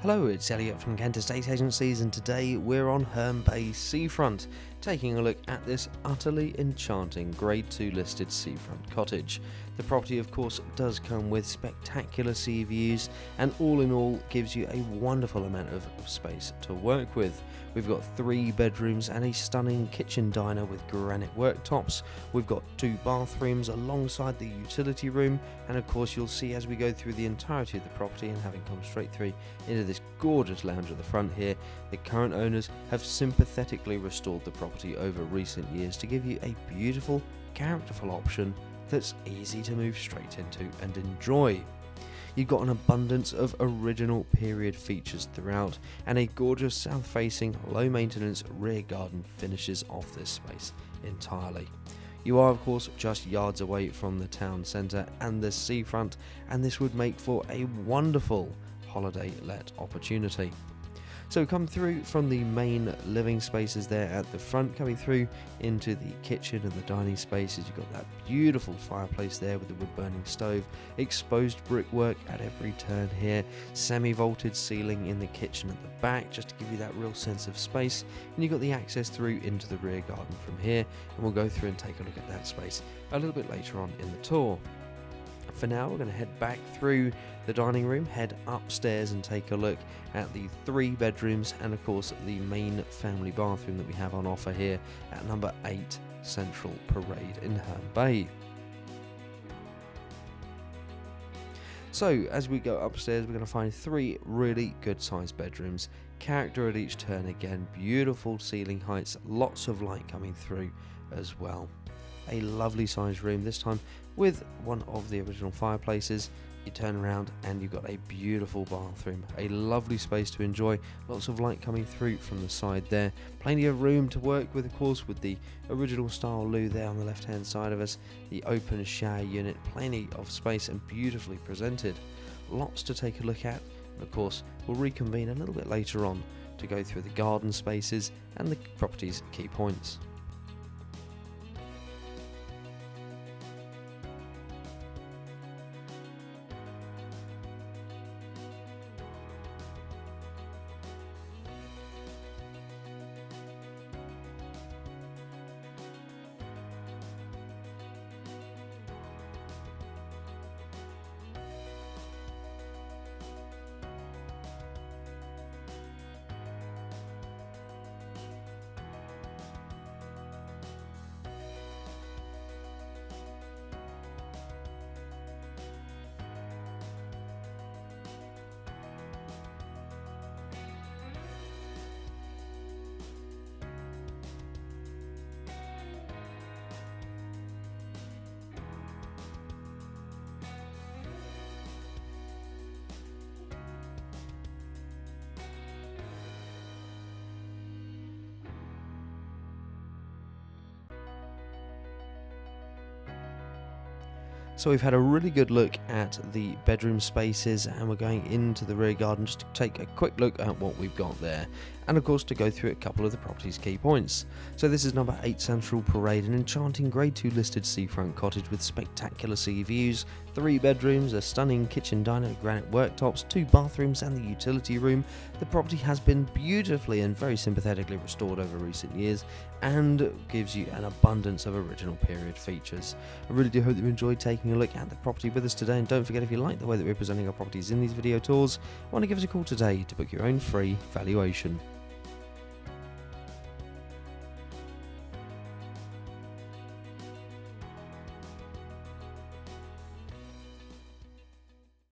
Hello, it's Elliot from Kent Estate Agencies, and today we're on Herne Bay seafront, taking a look at this utterly enchanting Grade 2 listed seafront cottage. The property of course does come with spectacular sea views and all in all gives you a wonderful amount of space to work with. We've got 3 bedrooms and a stunning kitchen diner with granite worktops. We've got 2 bathrooms alongside the utility room, and of course you'll see as we go through the entirety of the property, and having come straight through into this gorgeous lounge at the front here, the current owners have sympathetically restored the property over recent years to give you a beautiful, characterful option that's easy to move straight into and enjoy. You've got an abundance of original period features throughout, and a gorgeous south-facing, low-maintenance rear garden finishes off this space entirely. You are of course just yards away from the town centre and the seafront, and this would make for a wonderful holiday let opportunity. So come through from the main living spaces there at the front, coming through into the kitchen and the dining spaces. You've got that beautiful fireplace there with the wood burning stove, exposed brickwork at every turn here, semi-vaulted ceiling in the kitchen at the back just to give you that real sense of space, and you've got the access through into the rear garden from here, and we'll go through and take a look at that space a little bit later on in the tour. For now, we're going to head back through the dining room, head upstairs and take a look at the 3 bedrooms and of course the main family bathroom that we have on offer here at number 8 Central Parade in Herne Bay. So as we go upstairs, we're going to find 3 really good sized bedrooms, character at each turn again, beautiful ceiling heights, lots of light coming through as well. A lovely sized room, this time with one of the original fireplaces. You turn around and you've got a beautiful bathroom, a lovely space to enjoy, lots of light coming through from the side there, plenty of room to work with of course, with the original style loo there on the left hand side of us, the open shower unit, plenty of space and beautifully presented. Lots to take a look at, and of course we'll reconvene a little bit later on to go through the garden spaces and the property's key points. So we've had a really good look at the bedroom spaces, and we're going into the rear garden just to take a quick look at what we've got there, and of course to go through a couple of the property's key points. So this is number 8 Central Parade, an enchanting Grade 2 listed seafront cottage with spectacular sea views, 3 bedrooms, a stunning kitchen diner, granite worktops, 2 bathrooms and the utility room. The property has been beautifully and very sympathetically restored over recent years and gives you an abundance of original period features. I really do hope that you enjoyed taking a look at the property with us today, and don't forget, if you like the way that we're presenting our properties in these video tours, why not give us a call today to book your own free valuation.